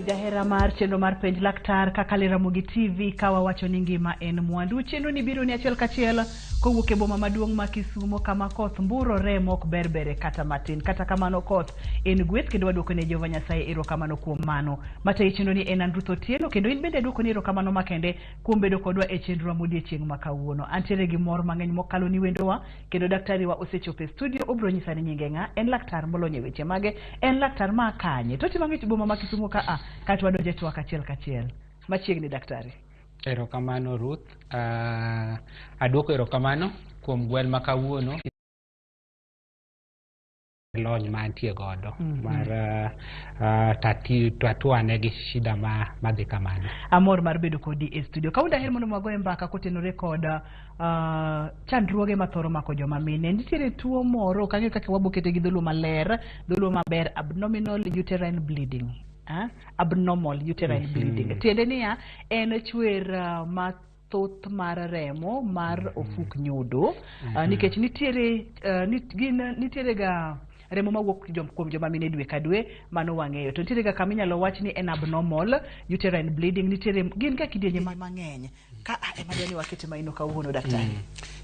jahera mar chenro mar penj laktar kaka RAMOGI TV kawa wacho ni ngima en mwandu. Chenro ni biro ni achiel kachiel kowuok e boma maduong' ma Kisumo kama koth mburo remo ok berbere kata matin. Kata kamano koth en gweth kendo waduoko ne Jehova Nyasaye erokamano kuom mano. Matayo chenro ni en Andruth Otieno kendo in bende duoko ni erokamano makende kuom bedo kodwa e chenro modiechieng' ma kawuono. Antiere gi mor mang'eny mokalo ni wendowa kendo daktari wa osechopo e studio obro nyisa ni nyinge ng'a. En laktar molony e weche mage, en laktar ma kanye. To timang'ich boma ma Kisumo ka kata wadonje twak achiel kachiel. Machiegni daktari. Erokamano Ruth, aduoko erokamano kuom gwel ma kawuono lony ma antie godo mar tatuane gi shida madhi kamano. Amor mar bedo kodi e studio. Kaunda her mondo mago mbaka kotenore kod chandruoge mathoro mako joma mine. Nitiere tuo moro kang'e kaka wabokete gi dholuo maler, dholuo maber, abdominal uterine bleeding. Abnormal uterine bleeding. Tiende niya en chuer mathoth mar remo mar ofuk nyodo nikech nitiere ga remo mawuok kuom joma mine dwe ka dwe mano wang'eyo. To nitiere ga kama inyalo wach ni en abnormal uterine bleeding. Nitiere gin ga kidienje mang'eny. Ka ema dwani wakete maino kawuono daktari.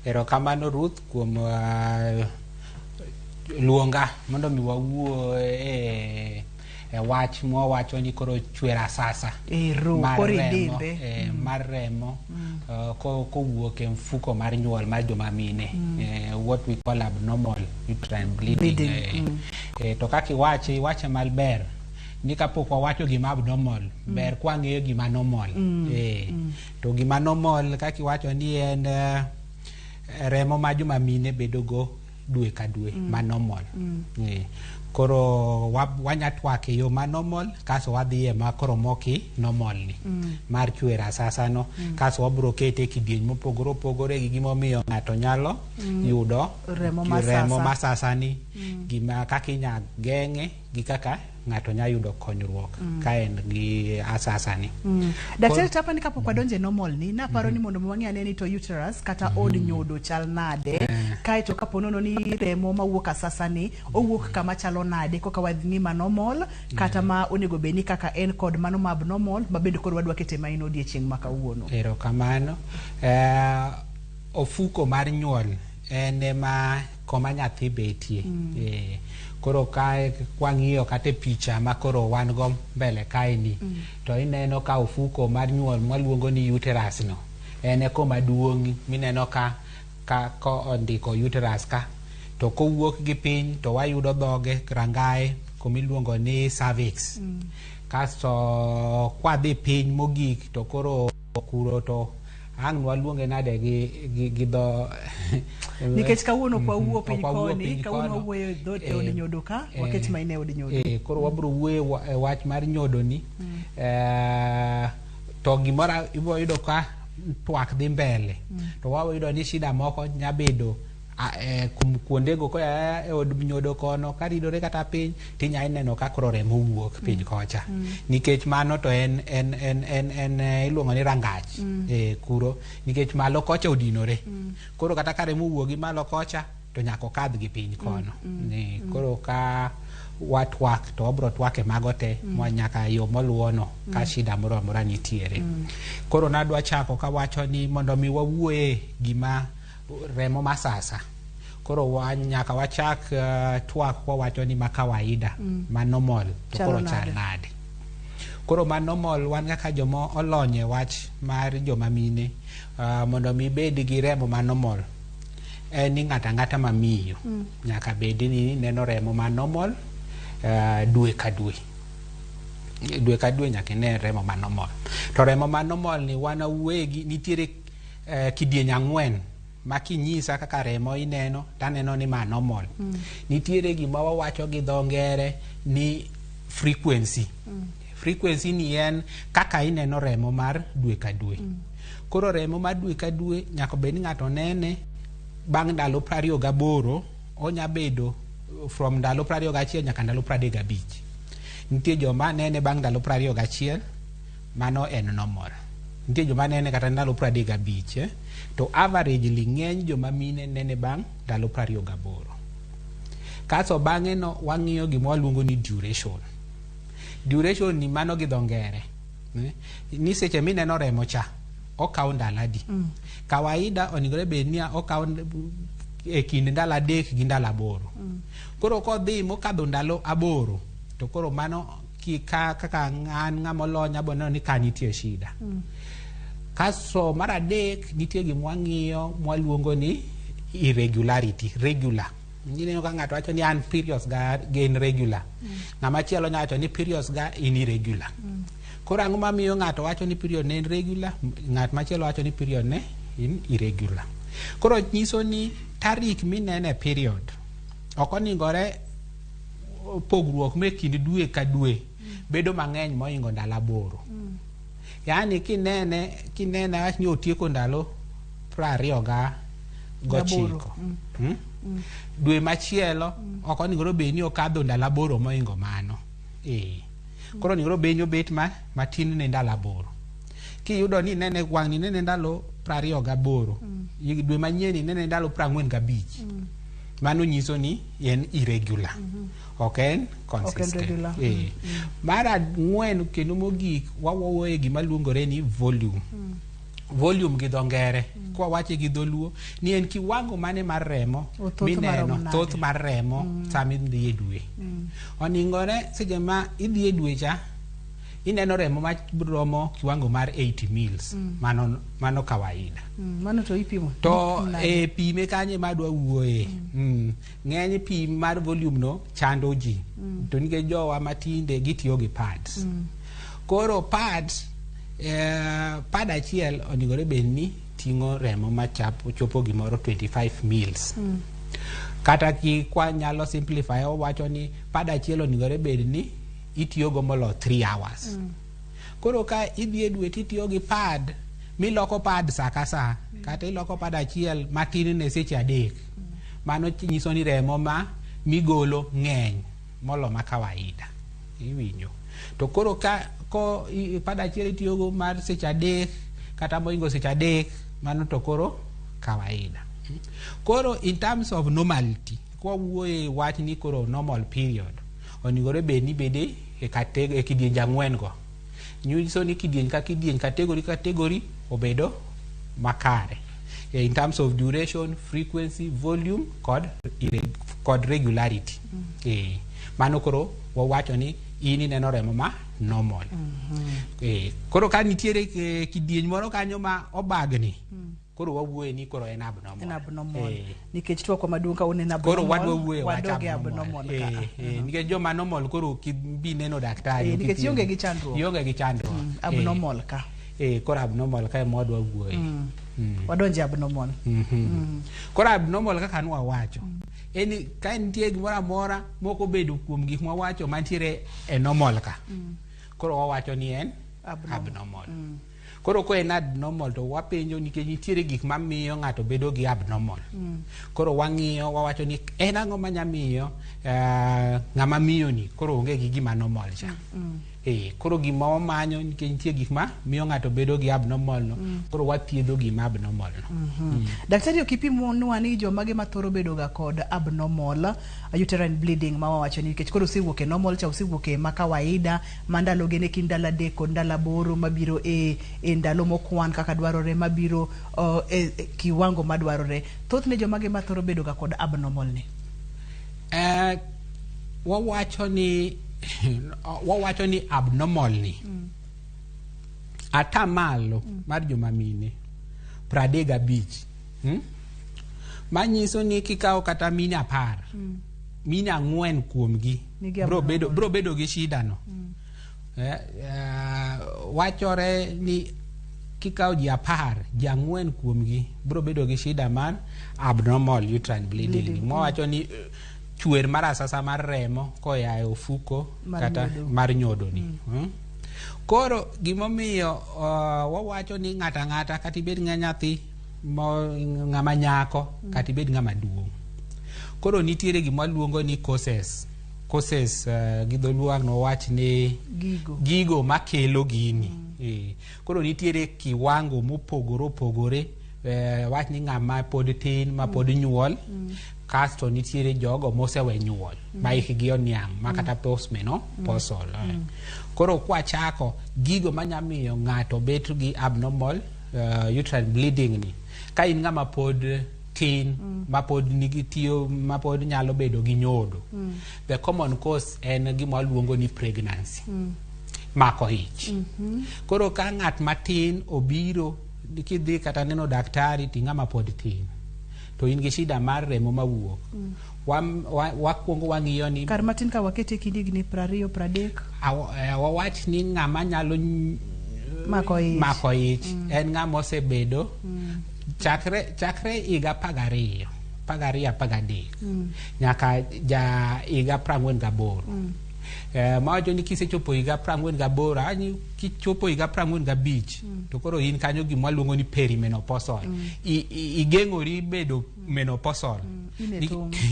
Erokamano Ruth kuom luonga mondo mi wawuo wach mwawacho ni koro chuer asasa mar remo kowuok e mfuko mar nyuol mar joma mine, what we call abnormal uterine bleeding. To kaka iwache malber ni kapok wawacho gima abnormal ber kwang'eyo gima normal. To gima normal kaka iwacho ni en remo ma joma mine bedogo dwe ka dwe ma normal. Koro wanyatwake yo ma normal kaso wadhiye ma koro moki normal ni mar chuer asasa no kaso wabro kete kidieny mopogore opogore gi gimomiyo ng'ato nyalo yudo remo masasa ni, gima kaka inya geng'e gi kaka ng'ato nya yudo konyruok ka en gi asasa ni. Daktari tapa ni kapok wadonje normal ni naparo ni mondo wang'e ane ni to uterus kata od nyodo chal nade kae to kaponono ni remo mawuok asasa ni owuok kama chalo nade koka wadhi ma normal kata ma onego beni kaka en kod mano ma abnormal ma bende kod wadwa kete maino odiechieng' ma kawuono. Erokamano. Ofuko mar nyuol en ma koma nyathi betie. Koro kae kwang'iyo kate picha ma koro wan go mbele kae ni to ineno ka ofuko mar nyuol mwaluongo ni uterus no en koma duong' mineno ka ondiko uterus ka to kowuok gi piny to wayudo dhoge rangae komiluongo ni cervix. Kasto kwadhi piny mogik to koro kuro to ang' waluonge nade gi dho nikech kawuono kwa wuo piny koni kawuono wuoyo dhot e od nyodo ka waket maine od nyodo. Koro wabro wuoyo wach mar nyodo ni to gimora ibo yudo ka twak dhi mbele to wayudo ni shida moko nyabedo kuondego ko e od nyodo kono karidore kata piny tinya neno ka koro remo wuok piny kocha nikech mano to en iluongo ni rangach kuro nikech malo kocha odinore koro kata ka remo wuogi malo kocha to nyako kadh gi piny kono. Koro ka watwak to obro twake mago te nyaka yo moluono ka shida moro amora nitiere. Koro nadwa chako ka wacho ni mondo mi wawuoye gima remo masasa koro nyaka wachak twak kwa wacho ni ma kawaida ma normal to koro chal nade. Koro ma normal wan kaka joma olonye wach mar joma mine mondo mi bed gi remo ma normal en ni ng'ata ma miyo nyaka bed ni neno remo ma normal dwe ka dwe nyaka ne remo ma normal. To remo ma normal ni wana uwegi nitiere kidieny 4 ma kinyisa kaka remo ineno taneno ni ma normal. Nitiere gima wawacho gi dho ngere ni frequency. Frequency ni en kaka ineno remo mar dwe ka dwe. Koro remo mar dwe ka dwe nyaka bed ni ng'ato nene bang' ndalo 28 onya bedo from ndalo 21 nyaka ndalo 35. Nitie joma nene bang' ndalo 21 mano en normal. Nitie joma nene kata ndalo 35 to average ng'eny joma mine nene bang' ndalo 28. Kaso bang'e no wang'iyo gima waluongo ni duration. duration ni mano gi dongere ni seche mineno remo cha okaw ndalo adi kawaida onigore bednia okaw e kind ndalo 3 gi ndalo 8 koro kodhi mokadho ndalo 8 to koro mano kaka ng'ama olony abono ni kanitie shida kaso mar adek nitie gimwang'iyo mwaluongo ni irregularity regular Nino ka ng'ato wacho ni an periods ga gain regular. Ng'ama chielo nyacho ni periods ga in irregular. Koro ang'o mamiyo ng'ato wacho ni period ne in regular, ng'at machielo wacho ni period ne in irregular. Koro nyiso ni tarik minene period ok oningore pogruok me kind dwe ka dwe bedo mang'eny moingo ndalo 8. Yaani kinene wach ni otieko ndalo 29 dwe machielo ok oningoro be ni okadho ndalo 8 moingo mano. Koro oningoro be ni obet matin ne ndalo 8. Kiyudo ni nene wang' ni nene ndalo 28 dwe manyien nene ndalo 45 mano nyiso ni en irregular. Okay, consistent. Mara ng'wen kendo mogik wawoe gima luongore ni volume. Volume gi dongere kwa wache gi dholuo ni en kiwango mane mar remo mineno thoth mar remo sami dhi e dwe. Oningore seche ma idhi e dwe cha ineno remo ma romo kiwango mar 80 mils mano kawaida. Mano to ipimo to pime kanye madwa wuoye. Ng'eny pim mar volume no chando ji to nige jowa matinde gitiyo gi pads. Koro pads pad achiel onigore bedni tingo remo chopo gimoro 25 mils. Kata kwa nyalo simplify wacho ni pad achiel onigore bedni itiyo go molo 3 hours. Koro ka idhi e dwe titiyo gi pad miloko pad saka sa kata iloko pad achiel matin ne seche 3 mano nyiso ni remo ma migolo ng'eny molo ma kawaida. Iwinjo. To koro ko pad achiel itiyo go mar seche 3 kata moingo seche 3 mano to koro kawaida. Koro in terms of normality kwa wuoye wach ni koro normal period onigore bedni bede e kidienje 4 go. Nyiso ni kidienje ka kidienje category obedo makare. In terms of duration, frequency, volume, kod regularity. Mano koro wawacho ni ini neno remo ma normal. Koro ka nitiere kidienje moro kanyo ma obagni koro wawuoye ni koro en abnormal. En abnormal. Nikech tuo kwa maduong' ka unen abnormal. Koro wadwa wuoye wach abnormal ka. Nikech joma normal koro kibi neno daktari. Nikech ionge gi chandruok. Ionge gi chandruok. Abnormal ka. Koro abnormal ka modwa wuoye. Wadonje abnormal. Koro abnormal kaka nwa wacho. Eni ka nitie gimoro amora moko bedo kuom gik mwa wacho mantiere e normal ka. Koro wawacho ni en abnormal. Koro ko en abnormal to wapenjo nikech nitiere gik mamiyo ng'ato bedo gi abnormal. Koro wang'iyo wawacho ni en ang'o manyamiyo ng'ama miyo ni koro onge gi gima normal cha. Koro gima wamanyo nikech nitie gik ma miyo ng'ato bedo gi abnormal no. Koro wathiedho gima abnormal no. Daktari okipimo nwa ni joma gi mathoro bedo ga kod abnormal uterine bleeding ma wawacho ni nikech koro osewuok e normal cha osewuok e ma kawaida mandalo gene kind ndalo 3 kod ndalo 8 mabiro e ndalo mokwan kaka dwarore mabiro e kiwango madwarore. Thoth ne joma gi mathoro bedo ga kod abnormal ni. Wawacho ni abnormal ni atamalo mar joma mine 35 manyiso ni kikawo kata mine 10 mine 4 kuomgi bro bedo gi shida no. Wachore ni kikawo ji 10 ji 4 kuomgi bro bedo gi shida man abnormal uterine bleeding. Mwawacho ni chuer mar asasa mar remo koya e ofuko kata mar nyodo ni. Koro gimomiyo wawacho ni ng'ata kata ibed nyathi ng'ama nyako kata ibed ng'ama duong'. Koro nitiere gima luongo ni causes gi dholuo wach ni gigo makelo gini. Koro nitiere kiwango mopogore wach ni ng'ama pod tin ma pod nyuol kasto nitiere jogo mosewe nyuol ma ikgi oniang' ma kata postmenopausal. Koro kwachako gigo manyamiyo ng'ato bet gi abnormal uterine bleeding ni ka in ng'ama pod tin ma pod nigi tiyo ma pod nyalo bedo gi nyodo. The common cause en gima luongo ni pregnancy. Mako ich. Koro ka ng'at matin obiro kidhi kata neno daktari ti ng'ama pod tin to in gi shida mar remo mawuok. Wakwongo wang'iyo ni kar matin ka wakete kindigni 20 30 wawach ni ng'ama nyalo mako ich en ng'ama osebedo chakre iga 12 13 nyaka ja iga 48. Mawacho ni kisechopo iga 48 ani kichopo iga 45 to koro in kanyo gima luongo ni perimenopausal. Igeng'ori bedo menopausal.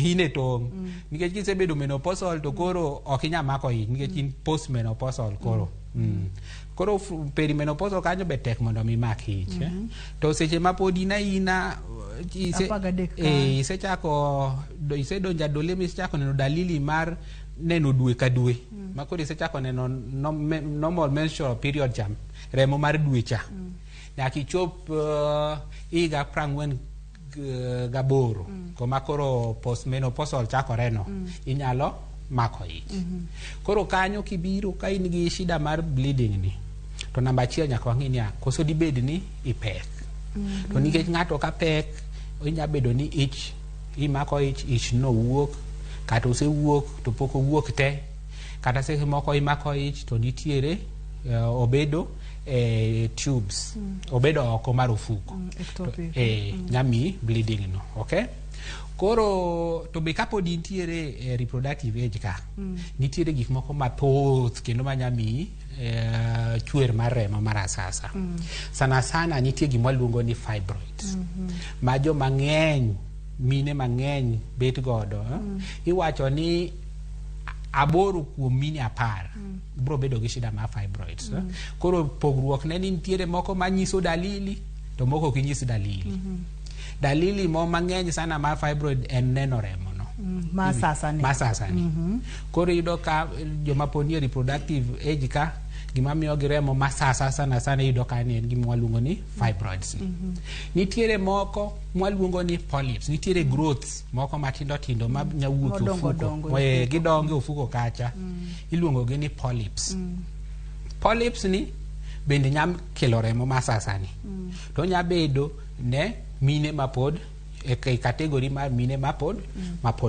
Ine tong. Nikech kisebedo menopausal to koro ok inyal mako ich nikech in postmenopausal koro. Koro perimenopausal kanyo be tek mondo mi mak ich. To seche ma pod ina isechako isedonja dole misechako neno dalili mar neno dwe ka dwe. Makoro isechako neno normal menstrual period jam remo mar dwe cha. Nyaka ichop iga 48 koma koro postmenopausal chakore no inyalo mako ich. Koro kanyo kibiro ka in gi shida mar bleeding ni to namba 1 nyaka wang'i ni koso dibed ni ipek. To nikech ng'ato ka pek onya bedo ni ich imako ich no wuok kata osewuok to pok owuok te kata seche moko imako ich to nitiere obedo tubes obedo oko mar ofuko nyami bleeding no. Okay, koro to be kapo nitiere reproductive age ka nitiere gik moko mathoth kendo manyami chuer mar remo mar asasa. Sana nitie gima luongo ni fibroids ma jo mang'eny mine mang'eny bet godo. Iwacho ni 8 kuom mine 10 bro bedo gi shida mar fibroids. Koro pogruok ne nitiere moko manyiso dalili to moko ok nyis dalili. Dalili mo mang'eny sana mar fibroid en neno remo no masasani. Koro yudo ka joma poni reproductive age ka gima miyo gi remo masasa sana yudo ka en gima waluongo ni fibroids. Nitiere moko waluongo ni polyps. Nitiere growths moko matindo ma nyawuok ofuko gidongo ofuko kacha iluongo gi ni polyps. Polyps ni bende nyam kelo remo masasani. To nya bedo ne mine mapod e kategori mar mine mapod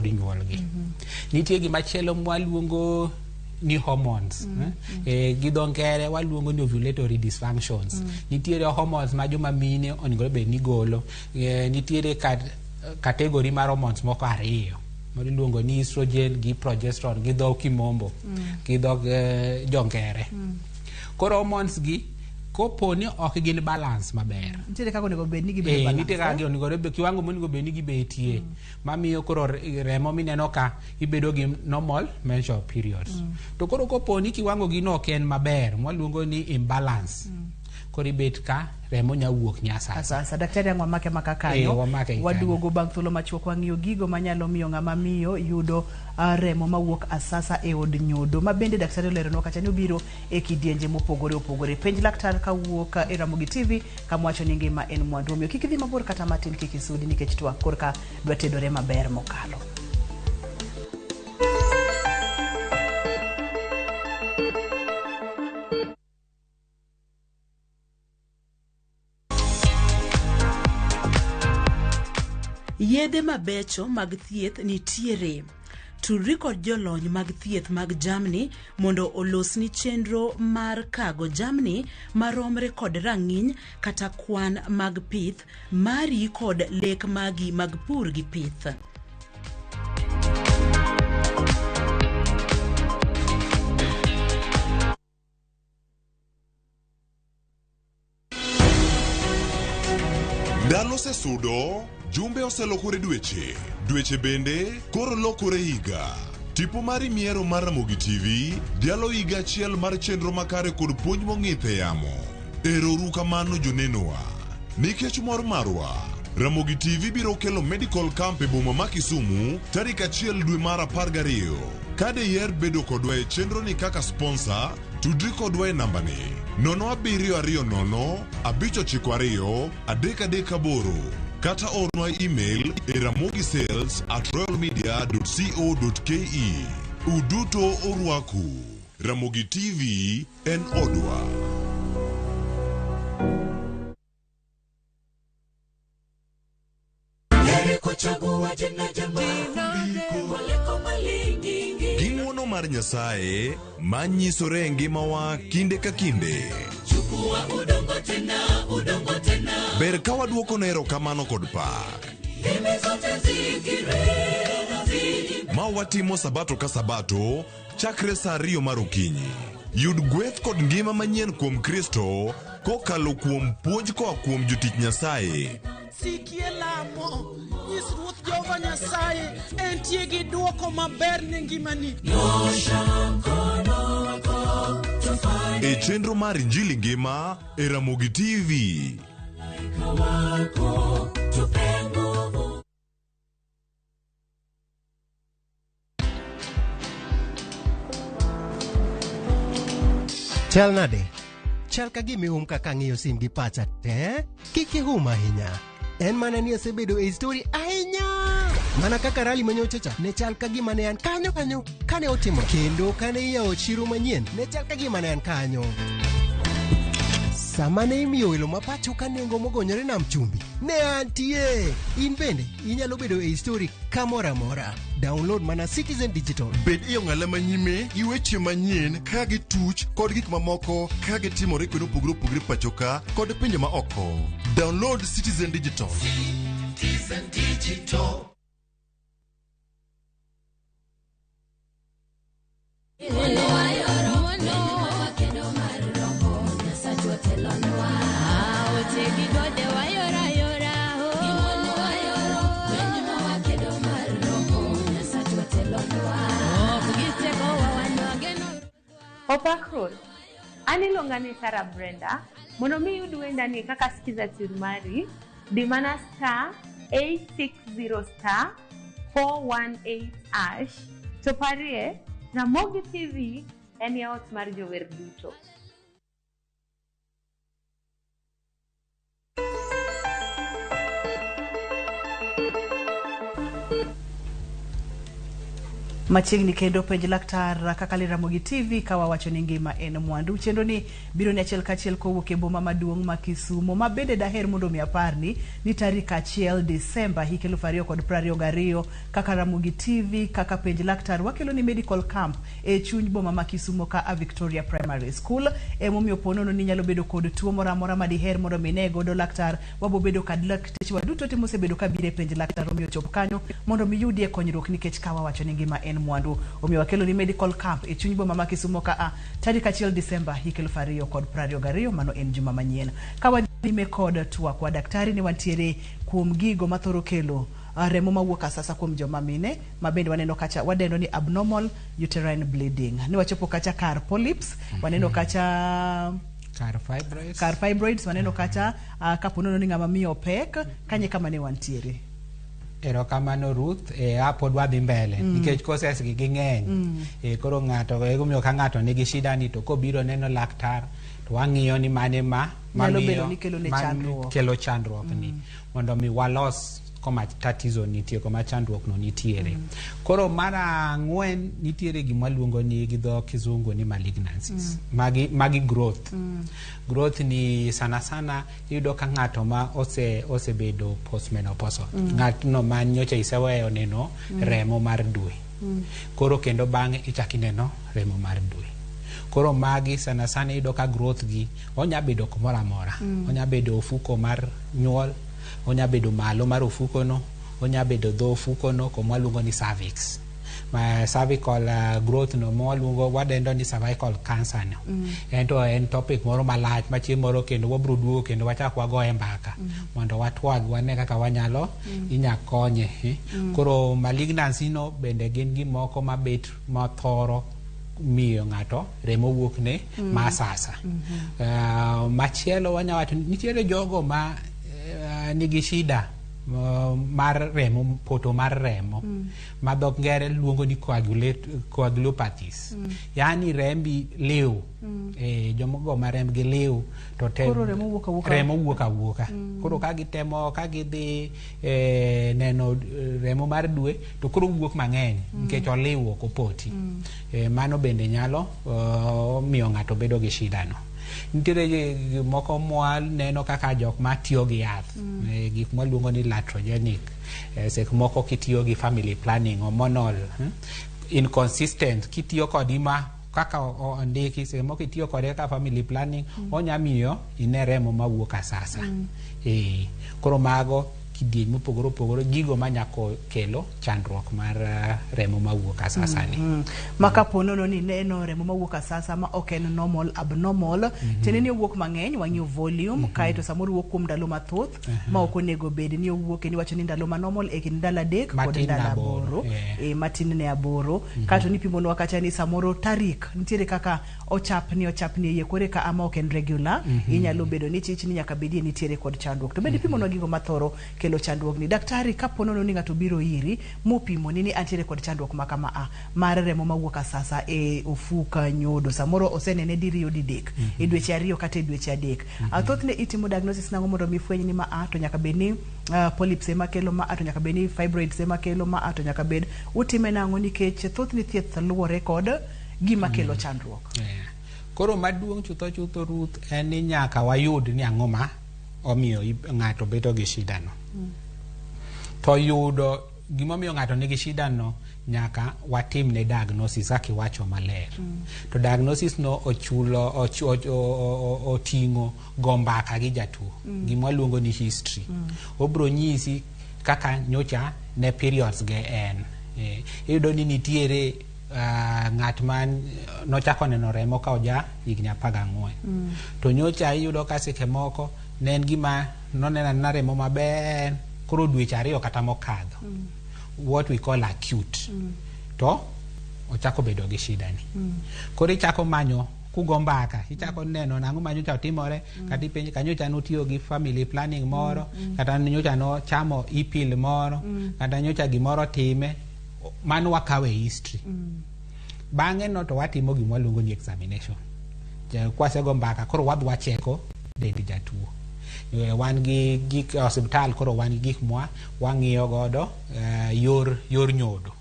nyuol gi. Nitie gima chielo mwaluongo ni hormones. Gidongere waluongo ni ovulatory dysfunctions. Nitiere hormones ma joma mine onego bed ni golo. Nitiere kategori mar hormones moko 2 miluongo ni estrogen gi progesterone gi dho kimombo gi dho jongere. Koro hormones gi kopo ni ok gin balance maber. Nitiere kako onego bed ni gibedo balance. Nitiere kako onego bed kiwango monego bed ni gibetie mamiyo koro remo mineno ka ibedo gi normal menstrual periods. To koro kopo ni kiwango gi no ken maber mwaluongo ni imbalance. Koro ibet ka remo nyawuok nyasasa. Sasa daktari ang'wa make makakanyo waduogo bang' thuolo machuok wang'iyo gigo manyalo miyo ng'ama miyo yudo remo mawuok asasa e od nyodo ma bende daktari oleronwa kacha ni obiro e kidienje mopogore opogore. Penj laktar kawuok e Ramogi TV kamwacho ni ngima en mwandu. Omiyo kik idhi mabor kata matin, kik isudi nikech twak korka dwa tedore maber mokalo. Yedhe mabecho mag thieth nitiere. Tudri kod jolony mag thieth mag jamni mondo olosni chenro mar kago jamni maromre kod rang'iny kata kwan mag pith mari kod lek magi mag pur gi pith. Ndalo sesudo, jumbe oselokore dweche bende koro lokore higa. Tipo mari miero mar Ramogi TV dialo higa achiel mar chenro makare kod puonj mong'ith e yamo. Erouru kamano jonenowa. Nikech mor marwa, Ramogi TV biro kelo medical camp e boma ma Kisumu tarik 1 dwe mar 12. Kade yer bedo kodwa e chenro ni kaka sponsor, tudri kodwa e namba ni 0720 592 338 kata ornwa email e ramogisales@royalmedia.co.ke. Uduto orwaku. Ramogi TV en odwa. Ging'wono mar Nyasaye manyisore e ngimawa kinde ka kinde. Ber ka waduoko ne erokamano kod pak. Ma watimo sabato ka sabato chakre saa 2 mar okinyi. Yud gweth kod ngima manyien kuom Kristo kokalo kuom puonj koa kuom jotich Nyasaye. Sikie lamo, nyis Ruoth Jehova Nyasaye entie gi duoko maber ne ngimani. E chenro mar Injili ngima e Ramogi TV. Chal nade? Chal ka gimi kaka ng'iyo sim gi pacha te? Kiki ahinya. En mana ni asebedo e story ahinya. Mana kaka rally manyochacha ne chal ka gima ne an kanyo kane otimo. Kendo kane iyawo chiro manyien ne chal ka gima ne an kanyo. Sama ne imiyo welo mapacho ka nengo mogonyore nam chumbi ne antie. In bende inyalo bedo e story kamoro amora. Download mana Citizen Digital. Bed iyo ng'ala manyime gi weche manyien ka gi tuch kod gik mamoko ka gi timore kendo opogore pachoka kod pinje ma oko. Download Citizen Digital. Citizen Digital. Opakron, anilonga ni Sarah Brenda, mondo mi yud wenda ni kaka sikiza Churumari, dimana *860*418#, to parie, Ramogi TV, en yaot mar jower duto. Machiegni kendo penj laktar kaka Ramogi TV kawa wacho ni ngima en mwandu. Chenro ni biro ni achiel kachiel kowuok e boma maduong' ma Kisumu. Ma bende daher mondo mi aparni ni tarik 1 Disemba 2022 kaka Ramogi TV kaka penj laktar wakelo ni medical camp e chuny boma ma Kisumu ka a Victoria Primary School. E momiyo ponono ni nyalo bedo kod tuo moro amora ma diher mondo mi ne godo laktar. Wabo bedo kad lakteche waduto timo sebedo ka bire penj laktar omiyo chop kanyo mondo mi yudie konyruok nikech kawa wacho ni ngima en mwandu. Omiyo wakelo ni medical camp e chuny boma ma Kisumu ka a tarik 1 Disemba 2022 mano en juma manyien. Kawa dime kod tuwa kwa daktari ni wantiere kuom gigo mathoro kelo remo mawuok sasa kuom joma mine mabende waneno kacha wadendo ni abnormal uterine bleeding. Ni wachopo kacha kar polyps, waneno kacha kar fibroids, waneno kacha kaponono ni ngama miyo pek kanye kama ne wantiere. Erokamano Ruth apod wadhi mbele nikech koses gi ng'eny koro ng'ato egomiyo ka ng'ato nigi shida ni to kobiro neno laktar to wang'iyo ni mane mamiyo kelo chandruok ni mondo mi walos koma tatizo nitie koma chandruok no nitiere. Koro mara 4 nitiere gima luongo ni gi dho kizungu ni malignancies. Magi growth. Growth ni sana yudo ka ng'ato ma osebedo postmenopausal. Ng'atno ma nyocha iseweyo neno remo mar dwe. Koro kendo bang'e ichaki neno remo mar dwe. Koro magi sana yudo ka growth gi onya bedo kumoro amora. Onya bedo ofuko mar nyuol, onya bedo malo mar ofuko no, onya bedo dho ofuko no kuma luongo ni cervix. Ma cervical growth no mo luongo wadendo ni cervical cancer no. Ento en topic moro malach ma chieng' moro kendo wabro duogo kendo wachak wagoye mbaka mondo watwag wane kaka wanyalo inya konye. Koro malignancy no bende gin gimoko mabet mathoro miyo ng'ato remo wuok ne ma sasa. Machielo wanyawacho nitiere jogo ma nigi shida mar remo, poto mar remo, ma dhok ngere luongo ni coagulopathies. Yani rembi liu, jomogo ma rembgi liu, to koro remo wuok awuoka. Koro ka gitemo, ka gidhi neno remo mar dwe, to koro wuok mang'eny, nikech oliu ok opoti. Mano bende nyalo miyo ng'ato bedo gi shida no. Nitiere moko mwa neno kaka jok ma tiyo gi yath, gik mwa luongo ni latrogenic, sek moko kitiyo gi family planning, hormonal, inconsistent, kitiyo kod ima kaka ondiki, sek moko kitiyo kod ka family planning, onya miyo ine remo mawuok asasa. Koro mago kidieny mopogore opogore, gigo manyako kelo chandruok mar remo mawuok asasa ni. Maka ponono ni neno remo mawuok asasa ma ok en normal, abnormal, teneni owuok mang'eny, wang'iyo volume, kaeto samoro wuok kuom ndalo mathoth, ma ok onego bed ni owuok ni wacho ni ndalo ma normal e kind ndalo 3 kod ndalo 8, matin ne 8, kaeto ni pimonwa kacha ni samoro tarik, nitiere kaka ochapni iye kore ka ama ok en regular, inyalo bedo ni chich ni nyaka bedie nitiere kod chandruok. To bende pimonwa gigo mathoro kelo chandruok ni. Daktari, ka ponono ni ng'ato biro iri, mupimo ni antiere kod chandruok ma kama mar remo mawuok asasa e ofuka nyodo, samoro osenene diriyo didek, e dweche 2 kata e dweche 3. Thothne itimo diagnosis nango mondo mifweny ni ma to nyaka bed ni polyps ema kelo ma to nyaka bed ni fibroids ema kelo ma to nyaka bed utime nango, nikech thothne thieth luwore kod gima kelo chandruok. Koro maduong' chutho Ruth en ni nyaka wayud ni ang'o ma omiyo ng'ato bedo gi shida no. To yudo gima omiyo ng'ato nigi shida no, nyaka watim ne diagnosis kaka iwacho maler. To diagnosis no oting'o go mbaka gi jatuo, gima luongo ni history. Obro nyisi kaka nyocha ne periods ge en. Iyudo ni nitiere ng'at man nochako neno remo ka oja higni 14. To nyocha iyudo ka seche moko ne en gima nonena na remo maber, koro dweche 2 kata mokadho, what we call acute, to ochako bedo gi shida ni. Koro ichako manyo kugo mbaka, ichako neno nang'o ma nyocha otimore, kata ipenj ka nyocha notiyo gi family planning moro, kata nyocha no chamo ipil moro, kata nyocha gimoro time, mano wakawe history. Bang'e no to watimo gima waluongo ni examination. Kwasego mbaka, koro wadwa cheko dend jatuo. Wan gi gik hospital, koro wan gi gik mwa wang'iyo godo yor nyodo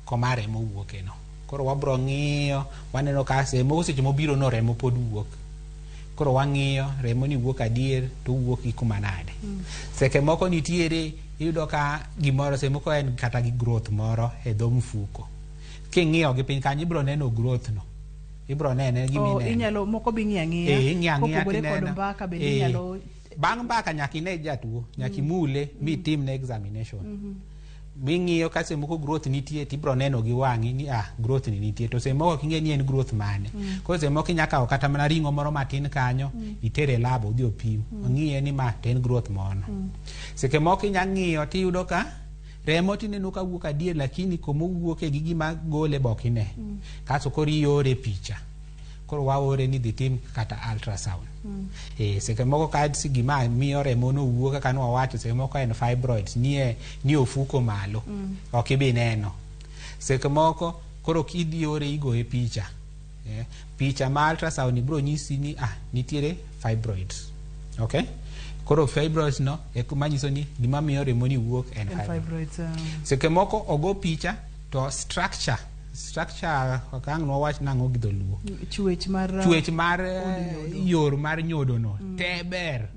koma remo wuoke no. Koro wabro ng'iyo, waneno ka seche mobiro no remo pod wuok. Koro wang'iyo remo ni wuok adier, to wuok gi kuma nade. Seche moko nitiere, iyudo ka gimoro seche moko en kata gi growth moro e dho mfuko. King'iyo gi piny kanyo ibro neno growth no. Ibro nene gimine. Inyalo moko bi ng'iya kopogore kod mbaka bende inyalo bang' mbaka nyaka ine jatuo, nyaka imule mitim ne examination. Ming'iyo ka seche moko growth nitie, tibro neno gi wang'i ni growth ni nitie, to seche moko king'e ni en growth mane. Koro seche moko inyaka kata mana ring'o moro matin kanyo, itere lab odhi opim, ong'iye ni ma ten growth mono. Seche moko inya ng'iyo tiyudo ka remo tineno ka wuok adier, lakini komo wuoke gi gima gole bokine. Kaso koro iore picha. Koro waore ni dhi tim kata ultrasound. Seche moko ka gima miyo remo no wuok kaka nwawacho, seche moko en fibroids, ni ofuko malo, ok ibi neno. Seche moko koro kidhi ore igoye picha. Picha ma ultrasound bro nyisi ni nitiere fibroids. Okay? Koro fibroids no manyiso ni gima miyo remo ni wuok en fibroids. Seche moko ogo picha to structure kang nwawach nang'o gi dholuo, chwech mar yor mar nyodo no teber.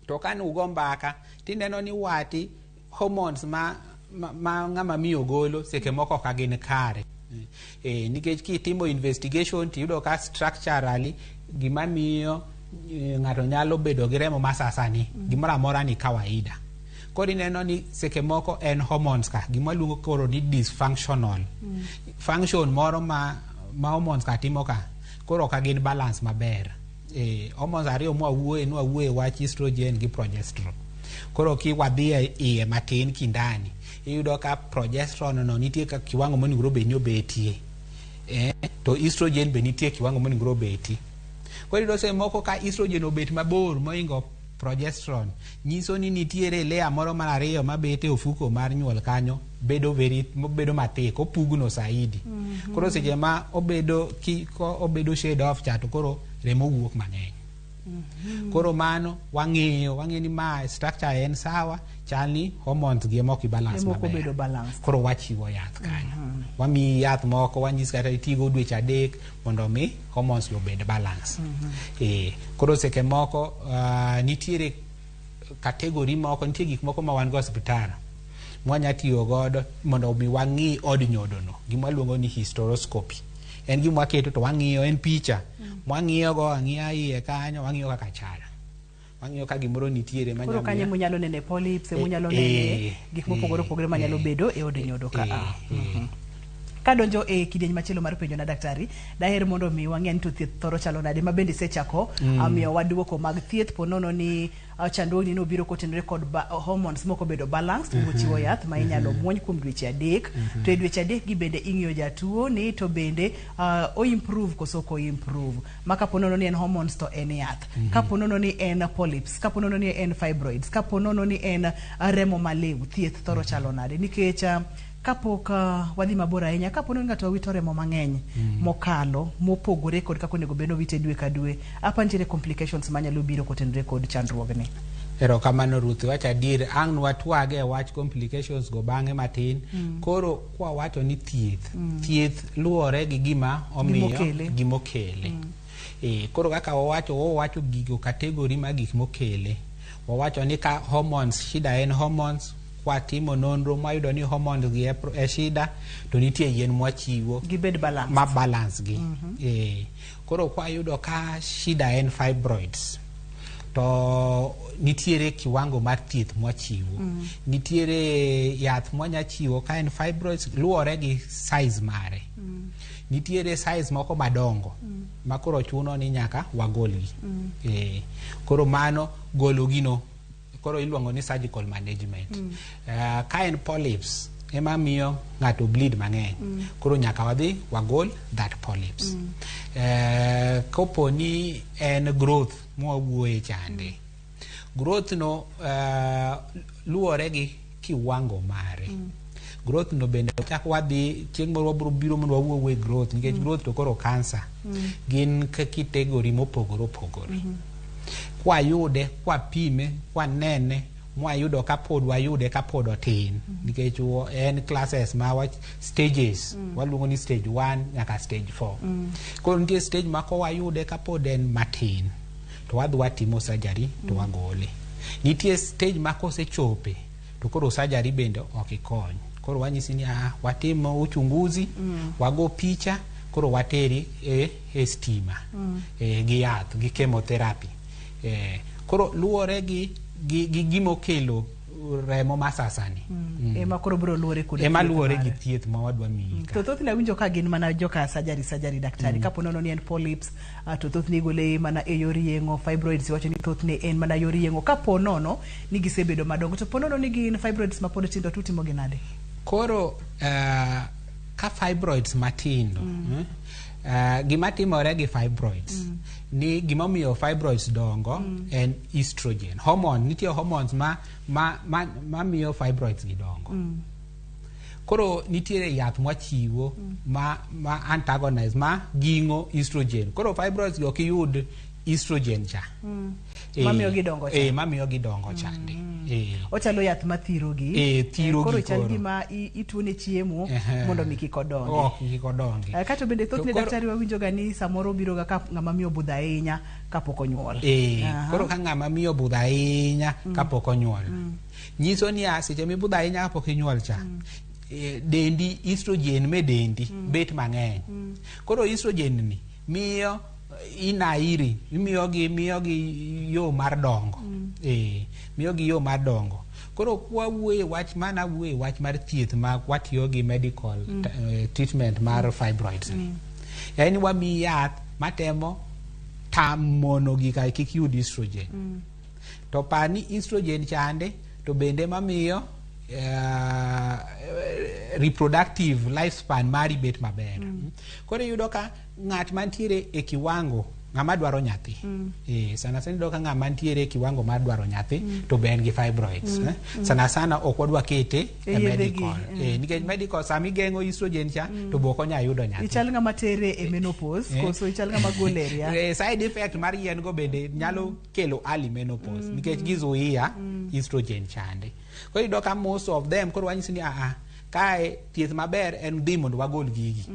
To kan ugo mbaka tineno ni wati hormones ma ng'ama miyo golo seche moko ka gin kare. Nikech kitimo investigation tiyudo ka structurally gima miyo ng'ato nyalo bedo gi remo masasani, gimoro amora ni kawaida. Koro ineno ni seche moko en hormones ka, gima luongo koro ni dysfunctional. Function moro ma hormones ka timo ka, koro ka gin balance maber. Hormones ariyo mwawuoye wach estrogen gi progesterone. Koro kiwadhi iye matin kindani, iyudo ka progesterone no nitie ka kiwango monigro be betie. To estrogen be nitie kiwango monigro betie. Koro iyudo seche moko ka estrogen obet mabor moingo progesterone nyiso ni nitiere layer moro mar ariyo mabete ofuko mar nyuol kanyo bedo matek opugno saidi koro seche ma obedo shade off cha to koro remo wuok mang'eny koro mano wang'eyo ni ma structure en sawa chalni hormones gi moko balance maber koro wachiwo yath kanyo wami yath moko wanyis kata itigo dweche 3 mondo mi hormones go bed balance koro seke moko nitiere kategori moko nitie gik moko ma wan go hospital mwanya tiyo godo mondo mi wang'i od nyodo no gima luongo ni hysteroscopy en gima waketo to wang'iyo en picha wang'iyo go ang'iya iye kanyo wang'iyo kaka chal wang'iyo ka gimoro nitiere manyalo koro kanyo munyalo nene polyps munyalo nene gik mopogore manyalo bedo e od nyodo ka kadonjo e kidieny machielo mar penjo na daktari daher mondo mi wang'e ni to thieth thoro chalo nade ma bende sechako amiyo waduoko mag thieth ponono ni chandruogni no biro kotenore kod hormones moko bedo balanced mochiwo yath ma inyalo muony kuom dweche 3 to e dweche 3 gi bende ing'iyo jatuo ni to bende o improve koso ko improve maka ponono ni en hormones to en yath kaponono ni en polyps kaponono ni en fibroids kaponono ni en remo maliw thieth thoro chalo nade nikech kapok wadhi mabor ahinya kaponono ng'ato wito remo mang'eny mokalo mopogore kod kako nego beno wite dwe ka dwe apa nitiere complications manyalo biro kotenore kod chandruogni. Erokamano Ruth, wacha dir ang watwage wach complications go bang'e matin koro kwa wacho ni thieth luore gi gima omiyo gimokele koro kaka wawacho gigo kategori ma gik mokele wawacho ni ka hormones shida en hormones kwa timo nonro mayudo ni hormones gi e shida to nitie yien mwachiwo gibed balance ma balance gi koro kwa yudo ka shida en fibroids to nitiere kiwango mar thieth mwachiwo nitiere yath mwanyachiwo ka en fibroids luore gi size mare nitiere size moko madongo makoro chuno ni nyaka wagolgi koro mano golo gino koro iluongo ni surgical management ka en polyps ema miyo ng'ato bleed mang'eny koro nyaka wadhi wagol that polyps kopo ni en growth mwawuoye chande growth no luore gi kiwango mare growth no bende chak wadhi chieng' moro wabiro biro mondo wawuoye growth nikech growth to koro cancer gin kategori mopogore kwa yude kwa pime kwa nene mwayudo kapod wayude kapod otin nikech en classes ma stages waluongo ni stage 1 nyaka stage 4 koro nitie stage ma ko wayude kapod en matin to wadhi watimo surgery to wagole nitie stage ma kosechope to koro surgery bende ok ikony koro wanyisi ni watimo uchunguzi wago picha koro wateri e stima gi yath gi chemotherapy koro luore gi gimokelo remo masasani ema koro bro luore kod ema luore gi thieth ma wadwa miyi to thothne winjo ka gin mana joka surgery daktari kaponono ni en polyps to thothne igole mana e yor yeng'o fibroids wacho ni thothne en mana yor yeng'o kaponono ni gisebedo madongo to ponono ni gin fibroids mapod tindo tutimo gi nade koro ka fibroids matindo gima timore gi fibroids ni gima miyo fibroids dongo en estrogen hormone nitie hormones ma miyo fibroids gidongo koro nitiere yath mwachiwo ma antagonize ma gingo estrogen koro fibroids go kiyud estrogen cha mamiyo gidongo chande ochalo yath mathirogi koro chal gima ituone chiemo mondo mi kik odongi kato bende thothne daktari wawinjo ga ni samoro biro ga ka ng'ama miyo budho ahinya kapok onyuol koro ka ng'ama miyo budho ahinya kapok onyuol nyiso ni seche mibudho ahinya kapok inyuol cha dendi estrogen medendi bet mang'eny koro estrogen ni miyo inairi miyogi yo mar dongo miyogi yo mar dongo koro kwa wuoye wach mana wuoye wach mar thieth ma watiyo gi medical treatment mar fibroids yani wami yath matemo tamono gi ka kik yud estrogen to pani estrogen chande to bende mamiyo reproductive lifespan mari bet maber koro yudo ka ng'at mantiere e kiwango ng'ama dwaro nyathi. Sana sana iyudo ka ng'ama ntiere kiwango mar dwaro nyathi to be en gi fibroids. Sana sana ok wadwa kete e medical. Nikech medical sama igeng'o estrogen cha to be ok onya yudo nyathi. Ichal ng'ama tere e menopause koso ichal ng'ama goleria. Side effect mar yien go bende nyalo kelo early menopause nikech gizuia estrogen chande. Koro iyudo ka most of them koro wanyisi ni kae thieth maber en dhi mondo wagol gigi.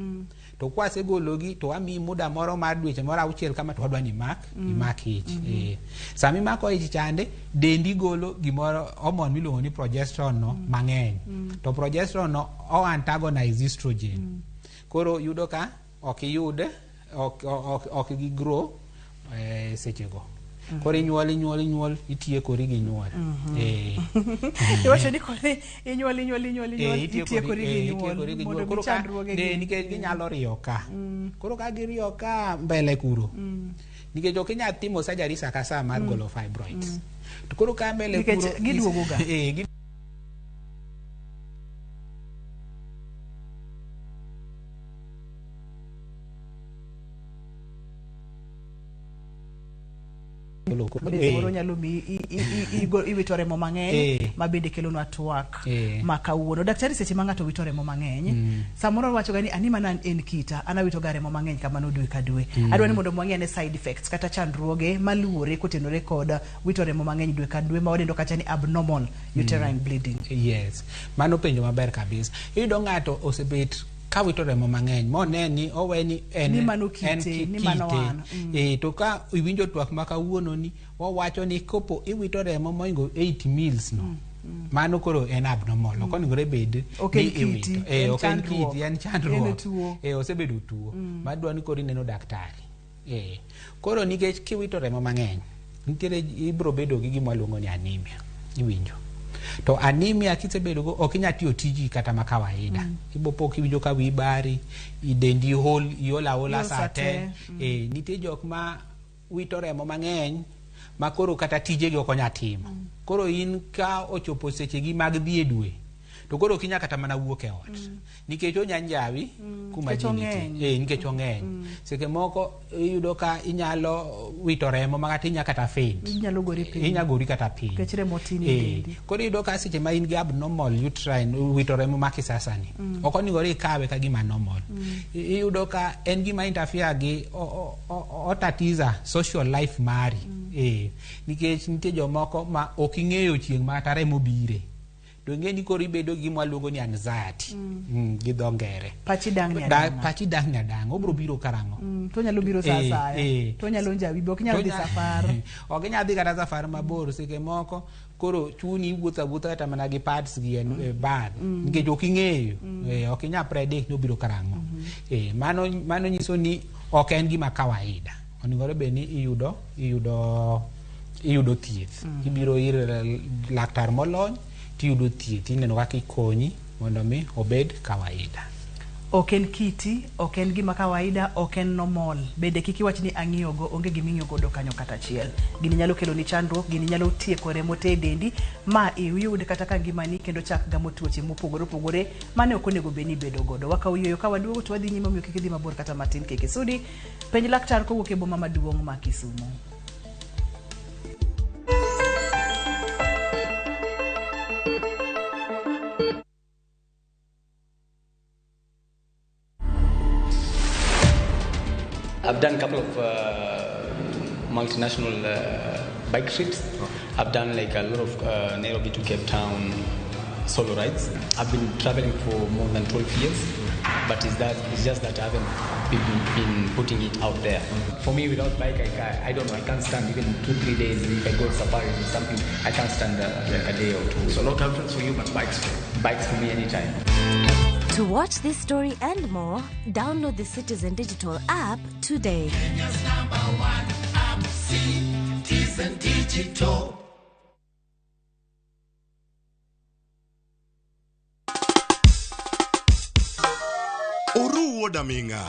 To kwasegologi to wamiyi muda moro mar dweche moro 6 kama to wadwa ni imak ich. Sami mako ich chande dendi golo gimoro hormone miluongo ni progesterone no mang'eny. To progesterone no o antagonize estrogen. Koro yudo ka ok gi grow sechego. Koro inyuol itiekori gi nyuol. Iwacho ni kore inyuol itiekori gi nyuol mondo koro nikech ginyalo riyo ka. Koro ka giriyo ka mbele kuro. Nikech ok inyal timo surgery sa ka sa mar golo fibroids. To koro ka mbele kuro nikech giduogo ga. Koro nyalo mi iwito remo mang'eny ma bende kelonwa twak ma kawuono. Daktari, seche ma ng'ato wito remo mang'eny samoro wacho ga ni ani mana en kita ana wito ga remo mang'eny kamano dwe ka dwe. Adwa ni mondo mwang'e side effects kata chandruoge maluwore kotenore kod wito remo mang'eny dwe ka dwe ma wadendo kacha ni abnormal uterine bleeding. Yes, mano penjo maber kabisa. Iyudo ng'ato osebet kawito remo mang'eny moneni oweni en kite to ka iwinjo twak ma kawuono ni wawacho ni kopo iwito remo moingo 8 mils no mano koro en abnormal. Ok onegore bed ni iwito en kiti en chandruok osebedo tuo madwa ni koro ineno daktari. Koro nikech kiwito remo mang'eny nitiere ibro bedo gi gima luongo ni anemia. Iwinjo to anemia kisebedo go ok inya tiyo tiji kata ma kawaida. Ibopo kiwinjo ka wi bari idendi iola sate. Nitie jok ma wito remo mang'eny ma koro kata tije gi ok onya timo. Koro in ka ochopo seche gi mag dhi e dwe to koro kinya kata mana wuok e ot nikech onya njawi kuma jini nikech ong'eny. Seche moko iyudo ka inyalo wito remo ma kata inya kata faint, inyalo gori kata piny nikech remo tin e dendi. Koro iyudo ka seche ma in gi abnormal uterine wito remo ma kisasani ok onegore ikawe ka gima normal. Iyudo ka en gima interfere gi otatiza social life mari. Nikech nitie jomoko ma ok ing'eyo chieng' ma kata remo bire to ng'eni koro ibedo gi mwaluongo ni anxiety gi dho ngere. Pachi dang nyadang obro biro karang'o. To nyalo biro sa asaya. To nyalo njawi be ok nyalo dhi safar. Ok nyalo dhi kata safar mabor. Seche moko koro chuni wuotha kata mana gi pads gi bad nikech ok ing'eyo. Ok inya predict no biro karang'o. Mano nyiso ni ok en gima kawaida. Onegore be ni iyudo thieth. Ibiro ir laktar molony tiyudo thieth ineno kaka ikonyi mondo mi obed kawaida. Ok en kiti, ok en gima kawaida, ok en normal. Bende kik iwach ni ang'iyo go onge gima ing'iyo godo kanyo kata achiel. Gini nyalo kelo ni chandruok, gini nyalo tieko remo te dendi ma iyud kata ka ngimani kendo chak gamo tuoche mopogore mane ok onego bed ni bedo godo. Wakaw yueyo ka waduogo to wadhi nyime omiyo kik idhi mabor kata matin keke sudi. Penj laktar kowuok e boma maduong' ma Kisumu. I've done a couple of multinational bike trips. I've done like a lot of Nairobi to Cape Town solo rides. I've been traveling for more than 12 years, but it's just that I haven't been putting it out there. For me, without bike, I don't know, I can't stand even 2-3 days. If I go safari or something, I can't stand like a day or two. So no preference for you, but bikes for me anytime. To watch this story and more, download the Citizen Digital app today. Kenya's #1 app, Citizen Digital. Oruwo daminga,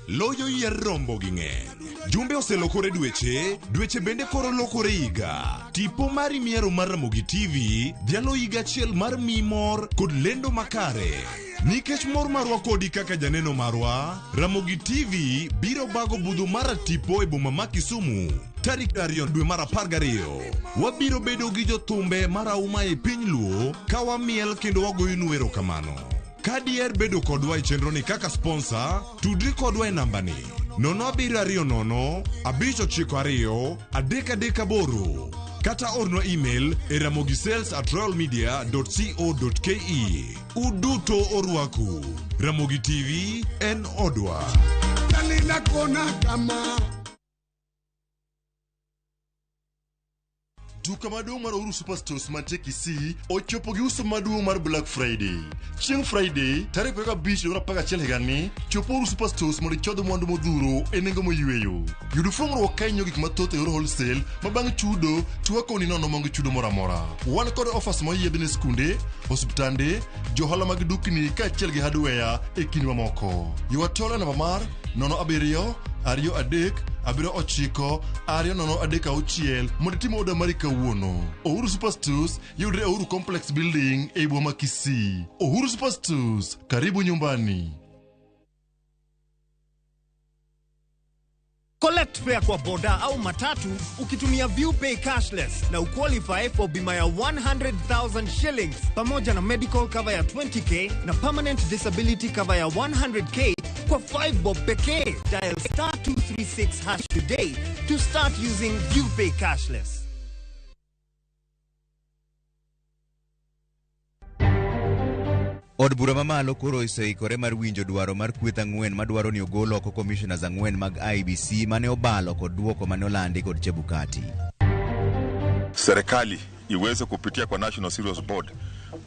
loyo yier rombo gi ng'eny. Jumbe oselokore dweche bende koro lokore higa. Tipo mari miero mar Ramogi TV dhialo higa achiel mar mimor kod lendo makare. Nikech mor marwa kodi kaka janeno marwa, Ramogi TV biro bago budho mara tipo e boma ma Kisumu. Tarik 2 dwe mar 12. Wabiro bedo gi jothumbe marauma e piny Luo ka wamiel kendo wagoyonu erokamano. Ka diher bedo kodwa e chenro ni kaka sponsor, tudri kodwa e namba ni 070 592 338 kata orno email e ramogisales@royalmedia.co.ke. Uduto orwaku. Ramogi TV en odwa. Dalila kona kama Duka maduong' mar Uhuru Superstores mantie Kisii ochopo gi uso maduong' mar Black Friday. Chieng' Friday, tarik 15 higani, chopo Uhuru Superstores mondo ichodh mwandu modhuro e nengo moyweyo. Yudo fuong'ruok ka inyo gik mathoth e yor wholesale ma bang' chudo tuwakoni nono maonge chudo moramora. Wan kod offers moyiedhi ne skunde, osiptande, johala mag dukni kaachiel gi hardware e kind mamoko. Ywa tola namba mar 07 23 79 203 mondo timo oda mari kawuono. Uhuru Superstores yudre Uhuru Complex Building e boma Kisii. Uhuru Superstores, karibu nyumbani. Collect fare kwa boda au matatu ukitumia ViewPay cashless na uqualify for bima ya 100,000 shillings pamoja na medical cover ya 20k na permanent disability cover ya 100k kwa 5 bob pekee. Dial *236# today to start using ViewPay cashless. Od bura mamalo koro oseikore mar winjo dwaro mar kweth 4 madwaro ni ogol oko commissioners 4 mag IBC mane obalo kod duoko mane olandi kod Chebukati. Serikali iweze kupitia kwa National Cereals Board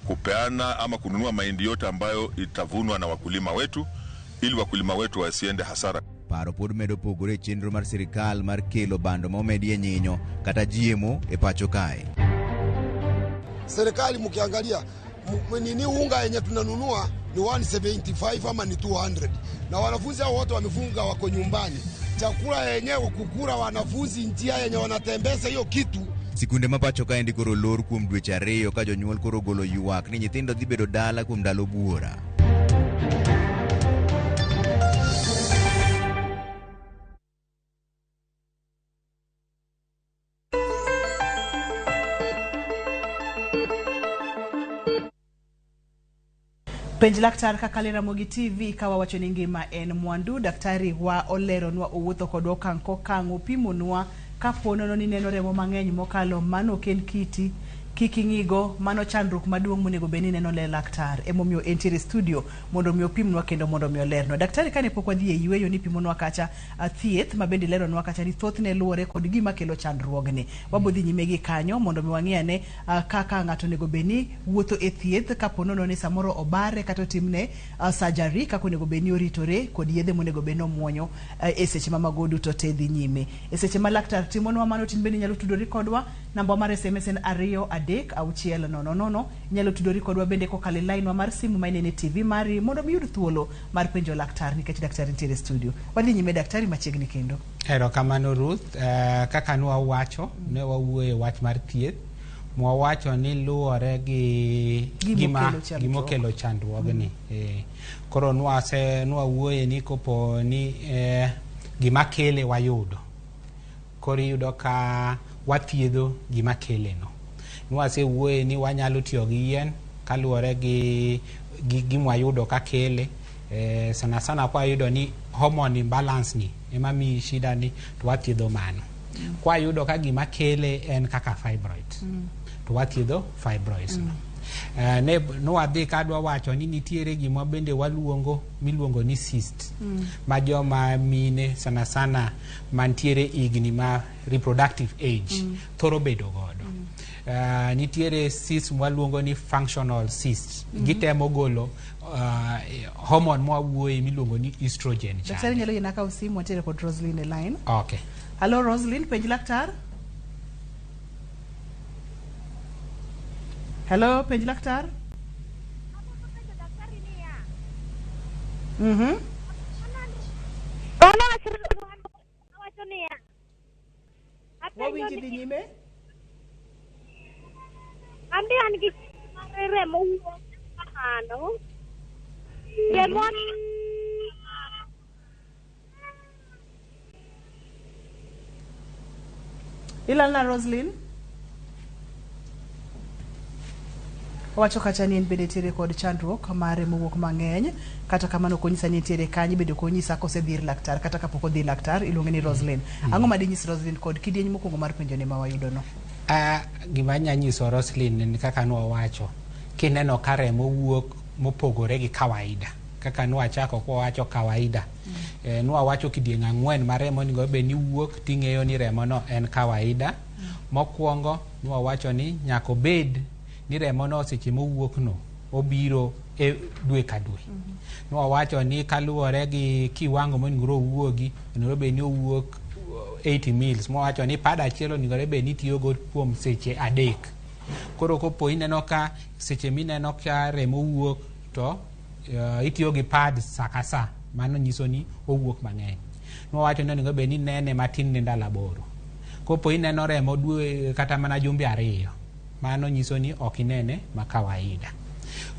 kupeana ama kununua mahindi yote ambayo itavunwa na wakulima wetu ili wakulima wetu wasiende hasara. Paro pod medo pogore chenro mar sirikal mar kelo bando momedie nyinyo kata GMO e pacho kae. Serikali mkiangalia nini unga yenye tunanunua ni 175 ama ni 200 na wanafunzi hao wote wamefunga wako nyumbani. Chakula yenyewe kukura wanafunzi njia yenye wanatembeza hiyo kitu. Sikunde mapacho kae ndi koro lor kuom dweche 2 ka jonyuol koro golo ywak ni nyithindo dhi bedo dala kuom ndalo buora. Penj laktar kakale Ramogi TV kawa wacho ni ngima en mwandu. Daktari wa olero nwa owuotho kod okang' kokang' opimo nwa kapono ni neno remo mang'eny mokalo mano ken kiti kiking'igo mano chandruok maduong' monego beni neno le laktar. Emomiyo entiere studio mondo mi opimnwa kendo mondo mi olerno. Daktari kane pok wadhi e yweyo ni pimonwa kacha thieth mabende leronwa kacha ni thothne luore kod gima kelo chandruogni. Wabodhi nyime gi kanyo mondo mi wang'iyane kaka ng'ato onego beni wuotho e thieth kapono ni samoro obare kata timne surgery kaka onego beni oritore kod yedhe monego beni omuonyo e seche mamago duto te dhi nyime. E seche ma laktar timonwa mano tin bende nyalo tudori kodwa. Namba mar SMS en 2-3-6-000. Nyalo tudori kodwa bende kokale line wa mar simu mainene TV mari mondo miyud thuolo mar penjo laktar nikech daktari nitiere studio. Wadhi nyime daktari machiegni kendo. Erokamano Ruth, kaka nwa wacho ne wawuoye wach mar thieth. Mwa wacho ni luore gi gima kelo chandruogni. Koro nwa wuoye ni kopo ni gima kele wayudo. Koro yudo ka wathiedho gima kele no. Nwase wuoye ni wanyalo tiyo gi yien kaluore gi gima yudo ka kele. Sana kwa yudo ni hormone imbalance ni ema mi shida ni to wathiedho mano. Kwa yudo ka gima kele en kaka fibroid. To wathiedho fibroids no. No adhi kadwa wacho ni nitiere gima bende miluongo ni cyst. Ma joma mine sana mantiere igni ma reproductive age thoro bedo godo. Nitiere cyst waluongo ni functional cyst. Gitemo golo hormone mwawuoye miluongo ni estrogen. Daktari nyalo yenaka usimu watere kod Roslyn e line. Okay. Hello Roslyn, penj laktar. Hello, penj laktar. Wawinji dhi nyime? Andi an gi remo ano. Remo Ilana Roslyn? Wacho kacha ni en bende tiere kod chandruok mar remo wuok mang'eny, kata kamano konyisa ni tiere kanyi bedo konyisa kosedhi ir laktar kata kapok odhi laktar. Iluonge ni Roslyn. Ang'o ma dinyis Roslyn kod kidieny mokwongo mar penjo ne ma wayudo no? Gima nyanyiso Roslyn ni kaka nwawacho, kineno ka remo wuok mopogore gi kawaida, kaka nwachako kwawacho kawaida, nwawacho kidieny 4 mar remo nigo be ni wuok ting'eyo ni remo no en kawaida. Mokwongo nwawacho ni nyako bed ni remo no seche mowuok no obiro e dwe ka dwe. Nwawacho ni kaluwore gi kiwango monigro wuogi oniro be ni owuok 80 mils. Mwawacho ni pada achielo nigore be ni tiyogo kuom seche 3. Koro kopo ineno ka seche mineno ka remo wuok to itiyo gi pad sakasa, mano nyiso ni owuok mang'eny. Nwawacho ni nigore be ni nene matin ne ndalo 8. Kopo ineno remo dwe kata mana jumbe 2, mano nyiso ni ok inene ma kawaida.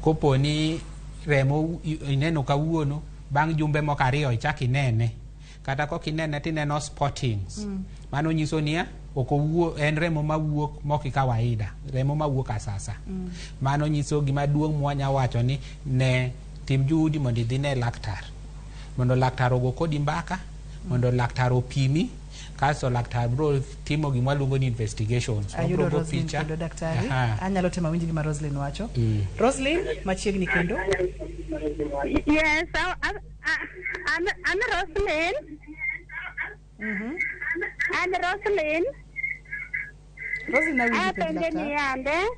Kopo ni remo ineno kawuono, bang' jumbe moko 2 ichak inene, kata kok inene tineno spottings, mano nyiso ni ok en remo mawuok mok kawaida, remo mawuok asasa. Mano nyiso gima duong' mwanya wacho ni ne tim juhudi mondo idhi ne laktar, mondo laktar ogo kodi mbaka, mondo laktar opimi, kaso laktar bro timo gima luongo ni investigations. Ayudo Roslyn kendo daktari. Anyalo tema winji gima Roslyn wacho. Roslyn, machiegni kendo? Yes, I'm Roslyn. I'm Roslyn. Roslyn, na winji kendo daktari?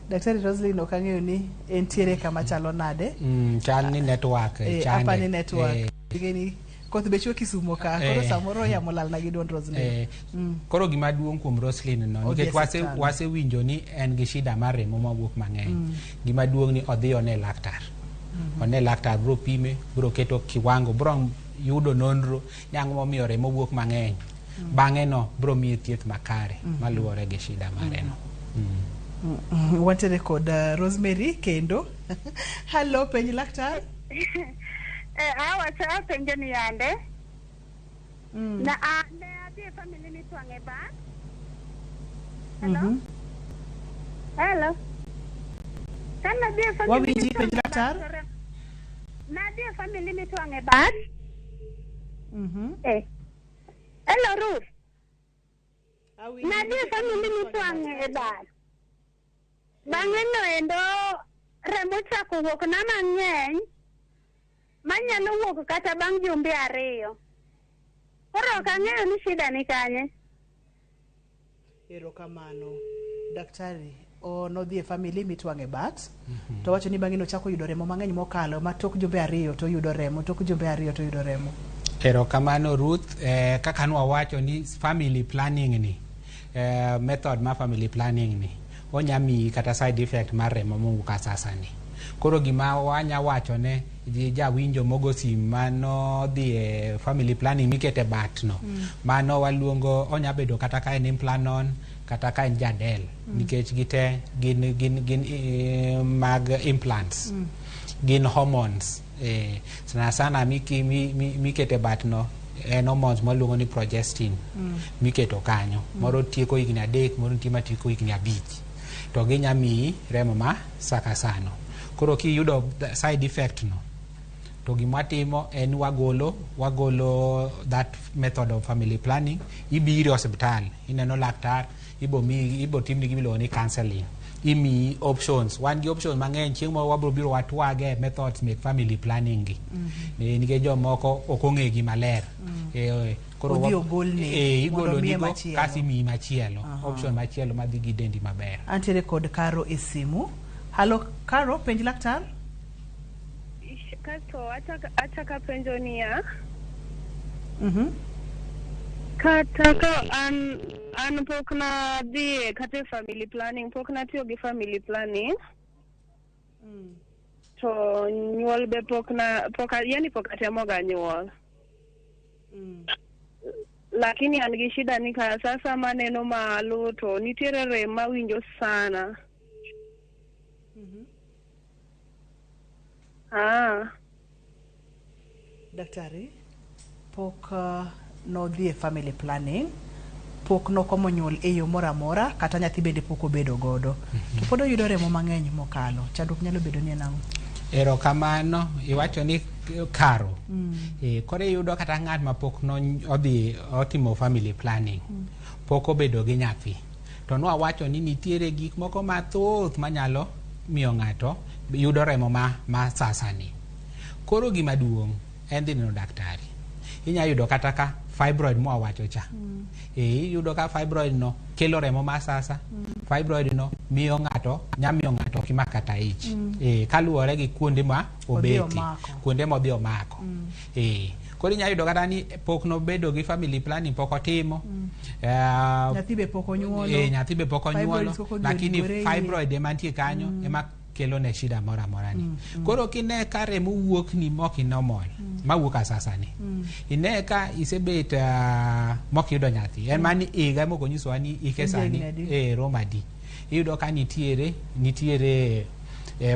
Daktari Roslyn, okang'eyo ni entiere kama chalo nade? Chal ni network. Apa ni network. Digeni koth be chwe Kisumo ka, koro samoro yamo lal na gi duond Roslyn. Koro gima duong' kuom Roslyn no, nikech wasewinjo ni en gi shida mar remo mawuok mang'eny. Gima duong' ni odhi one laktar. One laktar bro pime, bro keto kiwango, bro yudo nonro nyang' momiyo remo wuok mang'eny. Bang'e no bro miye thieth makare maluwore gi shida mare no. Wanted kod Rosemary kendo. Hello, penj laktar. Awacha penjo ni yande. Na ne adhi family ni twange ba. Hello. Hello. Kana adhi family. Wawinji penj laktar. Na adhi family ni twange ba. Hello Ruth. Na adhi family ni twange ba. Bang'e no endo remo chako wuok na mang'eny manyalo wuok kata bang' jumbe 2. Koro ok ang'eyo ni shida ni kanye. Erokamano. Daktari nodhi e family mitwang'e bat, to wacho ni bang'e nochako yudo remo mang'eny mokalo, ma tok jumbe 2 to yudo remo, tok jumbe 2 to yudo remo. Erokamano Ruth, kaka nwawacho ni family planning ni, method ma family planning ni onyami kata side effect mar remo mowuok asasa ni. Koro gima wanya wacho ne jawinjo mogo sim mano dhi e family planning mikete bat no, mano waluongo onyabedo kata ka en implanon kata ka en jadel, nikech gite gin mag implants, gin hormones. Sana mikete bat no en hormones maluongo ni progestin miketo kanyo, moro tieko higni 3, moro tieko higni 5, to ginyami remo ma sakasano. Koro kiyudo side effect no, to gimatimo en wagolo that method of family planning, ibiro hospital, ineno laktar, ibo timni gimiluongo ni counseling, imi options, wan gi options mang'eny. Chieng' moro wabro biro watwage methods make family planning gi, nikech jomoko ok ong'egi maler. Koro igolo nigo kasi mi machielo, option machielo madhi gi dendi maber. Antiere kod Karo e simu. Hello Karo, penj laktar. Kasto ataka penjo niya. Kata ka an pok na dhi kata family planning, pok na tiyo gi family planning. To nyuol be pok atemo ga nyuol. Lakini an gi shida ni ka sasa maneno malo to nitiere rem mawinjo sana. Daktari, pok no dhi e family planning, pok no komo nyuol e yo mora mora, kata nyathi bende pok obedo godo. To pod oyudo remo mang'eny mokalo. Chandruok nyalo bedo ni nang'o? Erokamano, iwacho ni karo. Kore yudo kata ng'at ma pok no odhi otimo family planning. Pok obedo gi nyathi. To no awacho ni nitiere gik moko mathoth manyalo miyo ng'ato yudo remo ma sasani. Koro gima duong' en dhi neno daktari. Inya yudo kata ka fibroid mo awacho cha. Yudo ka fibroid no kelo remo ma sasa. Fibroid no miyo ng'ato kimakata ich. Kaluwore gi kuonde ma obeti, kuonde ma odhi omako. Koro inya yudo kata ni pok no bedo gi family planning, pok otimo. Nyathi be pok onyuolo. Nyathi be pok onyuolo. Lakini fibroid ema nitie kanyo ema kelo ne shida mora mora ni. Koro kine ka remo wuok ni moki normal, ma wuok asasa ni. Ine ka isebet moki yudo nyathi. En mani iga moko nyiso ni ikesani romadi. Iyudo ka nitiere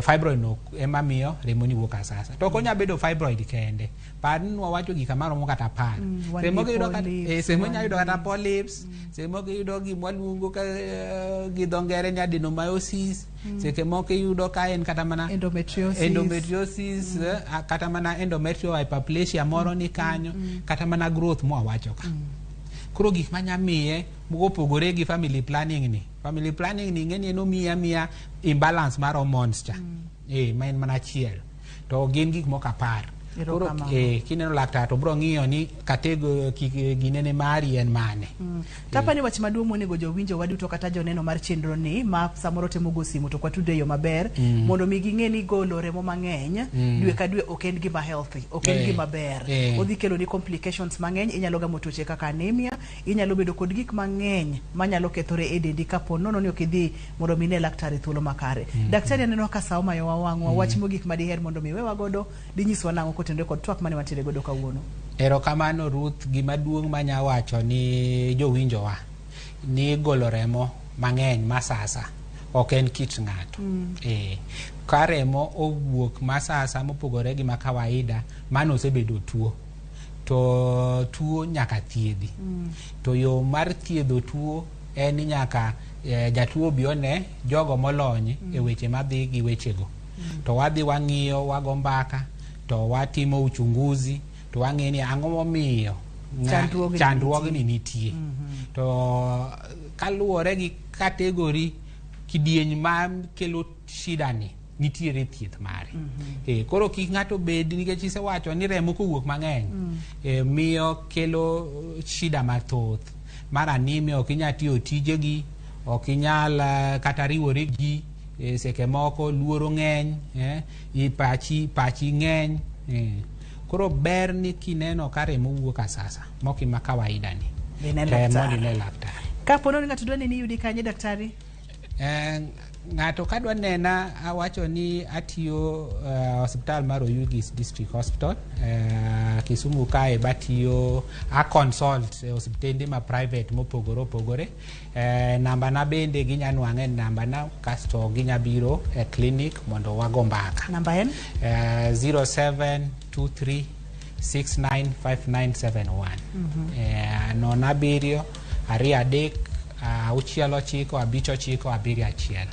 fibroid no ema miyo remo ni wuok asasa. To konya bedo fibroid kende. Padin wawacho gika maromo kata par. Semo yudo kata semo yudo kata polyps, semo yudo gima luongo ka gi dongere ni adenomyosis, seke moko yudo ka en kata mana endometriosis, kata mana endometrial hyperplasia moro ni kanyo, kata mana growth mo awacho ka. Kuro gik manyamiye mopogore gi family planning ni. Family planning ni ng'eni no miya imbalance mar hormones cha. Ma en mana chiel. To gin gik moko apar. Koro kineno laktar to bro ng'iyo ni katego ginene mari en mane. Tapani wach maduong' monego jowinjo waduto kata joneno mar chenro ni ma samoro temo go simu to kwatude yo maber mondo mi ging'e ni golo remo mang'eny dwe ka dwe ok en gima healthy, ok en gima ber. Odhi kelo ni complications mang'eny, inyalo gamo tuoche kaka anemia, inyalo bedo kod gik mang'eny manyalo kethore e dendi kapo nono ni ok idhi mondo mi ne laktar thuolo makare. Daktari aneno ka sawa mayo wawang'wa wach mo gik madiher mondo mi wewa godo dinyiswa nang'o kotende kod twak mane wantiere godo kawuono. Erokamano Ruth, gima duong' manya wacho ni jowinjowa ni golo remo mang'eny masasa ok en kit ng'ato. Ka remo owuok masasa mopogore gi ma kawaida, mano osebedo tuo. To tuo nyaka thiedhi. To yo mar thiedho tuo en ni nyaka jatuo bione jogo molony e weche madhi gi wechego. To wadhi wang'iyo, wago mbaka, to watimo uchunguzi, to wang'e ni ang'o momiyo chandruogni nitie. To kaluwore gi kategori kidieny ma kelo shida ni nitiere thieth mare. Koro kik ng'ato bed nikech isewacho ni remo kowuok mang'eny miyo kelo shida mathoth. Mar anemia ok inyal tiyo tijegi, ok inyal kata riwore gi seke moko luoro ng'eny, pachi ng'eny. Koro ber ni kineno ka remo wuok asasa moki ma kawaida ni. Dine laktar. Kapo ni ng'ato dwani ni yudi kanye daktari? Ng'ato kadwa nena awacho ni atiyo hospital mar Oyugis District Hospital, Kisumu kae batiyo a consult hospitende ma private mopogore opogore. Namba na bende ginya nwang'e namba na kasto ginya biro e clinic mondo wago mbaka. Namba en 0723 695971. Nona birio ari adek auchielo chiko abicho chiko abiri achiel.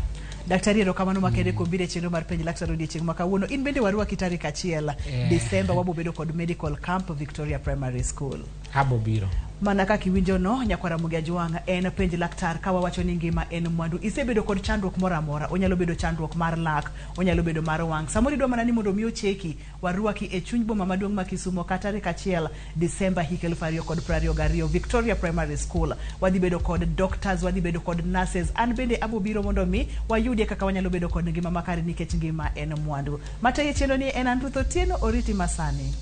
Daktari erokamano makende kombire chenro mar penj laktar odiochieng' ma kawuono. In bende warwaki tarik 1 Desemba wabobedo kod medical camp Victoria Primary School. Abobiro. Mana kaka iwinjo no, nyakwara Mugia Jwanga en penj laktar ka wawacho ni ngima en mwandu. Isebedo kod chandruok moro amora, onyalo bedo chandruok mar lak, onyalo bedo mar wang'. Samoro idwa mana ni mondo mi ocheki, warwaki e chuny boma maduong' ma Kisumo ka tarik 1 Desemba 2022 Victoria Primary School. Wadhi bedo kod doctors, wadhi bedo kod nurses. An bende abobiro mondo mi wayudie kaka wanyalo bedo kod ngima makare nikech ngima en mwandu. Mataye chenro ni en Ruth Otieno, oriti masani.